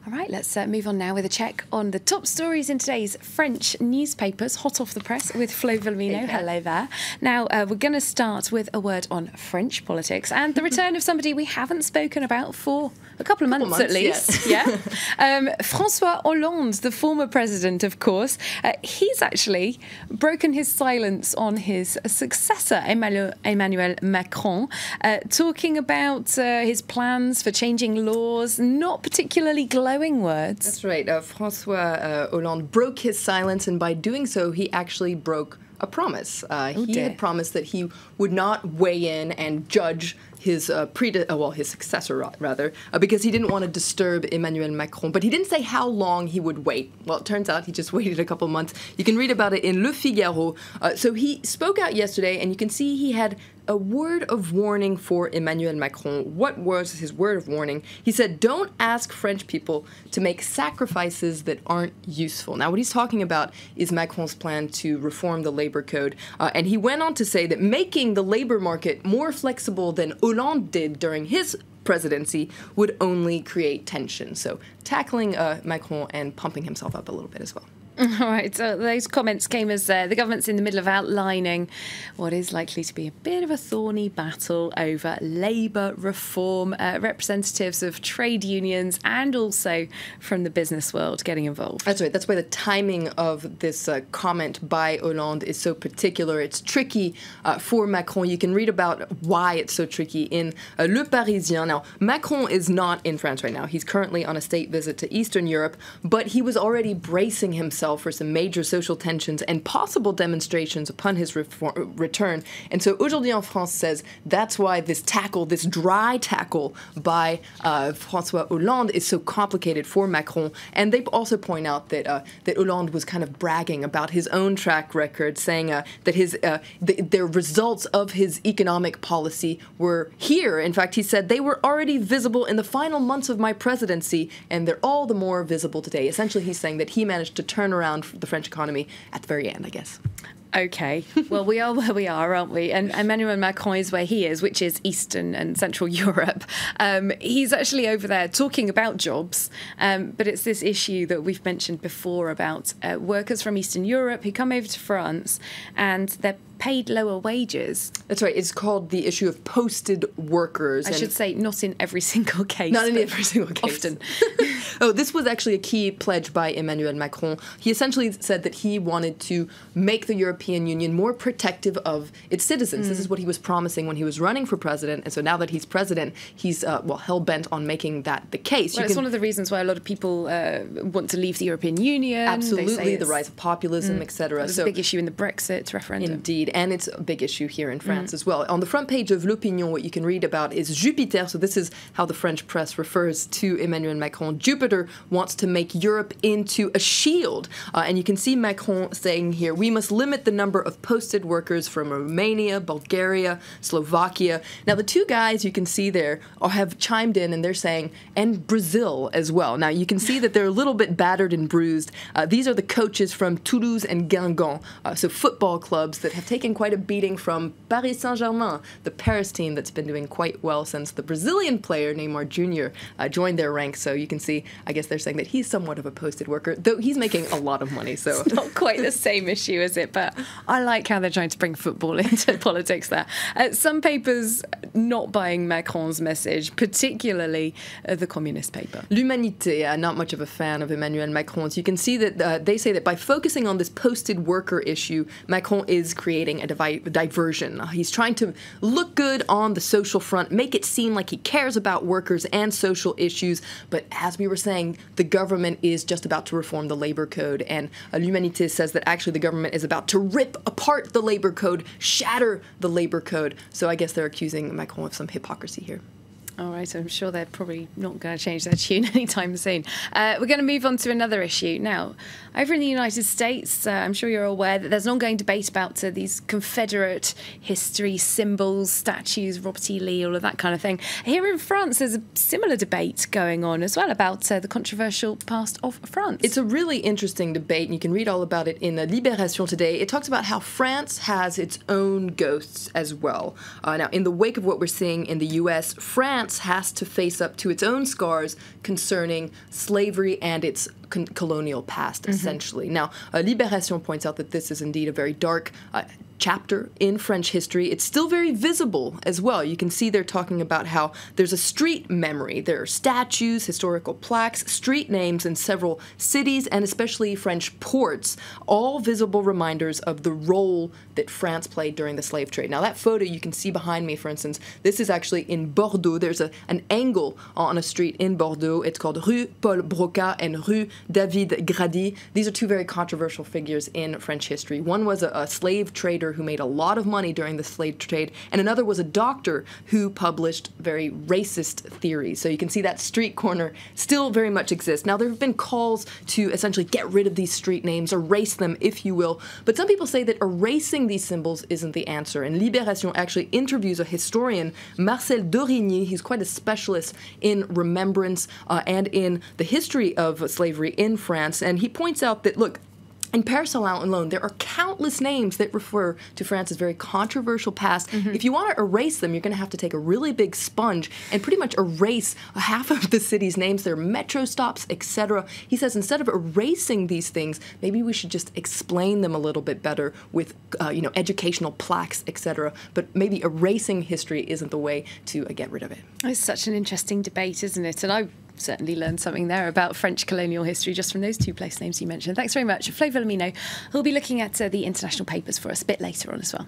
All right, let's move on now with a check on the top stories in today's French newspapers, hot off the press, with Flo Villamino. Hello there. Now, we're going to start with a word on French politics and the return of somebody we haven't spoken about for a couple of months at least. Yes. Yeah. François Hollande, the former president, of course, he's actually broken his silence on his successor, Emmanuel Macron, talking about his plans for changing laws, not particularly glowing words. That's right. François Hollande broke his silence, and by doing so, he actually broke a promise. He had promised that he would not weigh in and judge his his successor, rather, because he didn't want to disturb Emmanuel Macron. But he didn't say how long he would wait. Well, it turns out he just waited a couple months. You can read about it in Le Figaro. So he spoke out yesterday, and you can see he had a word of warning for Emmanuel Macron. What was his word of warning? He said, don't ask French people to make sacrifices that aren't useful. Now, what he's talking about is Macron's plan to reform the labor code. And he went on to say that making the labor market more flexible than Hollande did during his presidency would only create tension. So tackling Macron and pumping himself up a little bit as well. All right, so those comments came as the government's in the middle of outlining what is likely to be a bit of a thorny battle over labour reform. Representatives of trade unions and also from the business world getting involved. That's right. That's why the timing of this comment by Hollande is so particular. It's tricky for Macron. You can read about why it's so tricky in Le Parisien. Now, Macron is not in France right now. He's currently on a state visit to Eastern Europe, but he was already bracing himself for some major social tensions and possible demonstrations upon his return. And so Aujourd'hui en France says that's why this dry tackle by François Hollande is so complicated for Macron. And they also point out that that Hollande was kind of bragging about his own track record, saying that the results of his economic policy were here. In fact, he said they were already visible in the final months of my presidency, and they're all the more visible today. Essentially, he's saying that he managed to turn around the French economy at the very end, I guess. Okay, well, we are where we are, aren't we? And Emmanuel Macron is where he is, which is Eastern and Central Europe. He's actually over there talking about jobs, but it's this issue that we've mentioned before about workers from Eastern Europe who come over to France and they're paid lower wages. That's right. It's called the issue of posted workers. I should say not in every single case. Not in every single case. Often. Oh, this was actually a key pledge by Emmanuel Macron. He essentially said that he wanted to make the European Union more protective of its citizens. This is what he was promising when he was running for president. And so now that he's president, he's, hell-bent on making that the case. Well, it's one of the reasons why a lot of people want to leave the European Union. Absolutely, the rise of populism, etc. It's a big issue in the Brexit referendum. Indeed, and it's a big issue here in France as well. On the front page of L'Opinion, what you can read about is Jupiter. So this is how the French press refers to Emmanuel Macron. Jupiter wants to make Europe into a shield. And you can see Macron saying here, we must limit the number of posted workers from Romania, Bulgaria, Slovakia. Now, the two guys you can see there have chimed in, and they're saying, and Brazil as well. Now, you can see that they're a little bit battered and bruised. These are the coaches from Toulouse and Guingamp, so football clubs that have taken quite a beating from Paris Saint-Germain, the Paris team that's been doing quite well since the Brazilian player Neymar Jr. Joined their ranks. So you can see, I guess they're saying that he's somewhat of a posted worker, though he's making a lot of money. So it's not quite the same issue, is it? But I like how they're trying to bring football into politics there. Some papers not buying Macron's message, particularly the communist paper. L'Humanité, not much of a fan of Emmanuel Macron. So you can see that they say that by focusing on this posted worker issue, Macron is creating a diversion. He's trying to look good on the social front, make it seem like he cares about workers and social issues. But as we were saying, the government is just about to reform the labor code. And L'Humanité says that actually the government is about to rip apart the labor code, shatter the labor code. So I guess they're accusing Macron of some hypocrisy here. All right, I'm sure they're probably not going to change their tune anytime soon. We're going to move on to another issue. Now, over in the United States, I'm sure you're aware that there's an ongoing debate about these Confederate history symbols, statues, Robert E. Lee, all of that kind of thing. Here in France, there's a similar debate going on as well about the controversial past of France. It's a really interesting debate, and you can read all about it in Libération today. It talks about how France has its own ghosts as well. Now, in the wake of what we're seeing in the U.S., France France has to face up to its own scars concerning slavery and its colonial past, essentially. Now, Libération points out that this is indeed a very dark chapter in French history. It's still very visible as well. You can see they're talking about how there's a street memory. There are statues, historical plaques, street names in several cities, and especially French ports, all visible reminders of the role that France played during the slave trade. Now, that photo you can see behind me, for instance, this is actually in Bordeaux. There's an angle on a street in Bordeaux. It's called Rue Paul Broca and Rue David Grady. These are two very controversial figures in French history. One was a slave trader who made a lot of money during the slave trade, and another was a doctor who published very racist theories. So you can see that street corner still very much exists. Now, there have been calls to essentially get rid of these street names, erase them, if you will, but some people say that erasing these symbols isn't the answer. And Libération actually interviews a historian, Marcel Dorigny. He's quite a specialist in remembrance and in the history of slavery in France, and he points out that, look, in Paris alone, there are countless names that refer to France's very controversial past. If you want to erase them, you're going to have to take a really big sponge and pretty much erase half of the city's names, their metro stops, etc. He says instead of erasing these things, maybe we should just explain them a little bit better with, educational plaques, etc. But maybe erasing history isn't the way to get rid of it. It's such an interesting debate, isn't it? And I certainly learned something there about French colonial history just from those two place names you mentioned. Thanks very much. Flo Villamino, who'll be looking at the international papers for us a bit later on as well.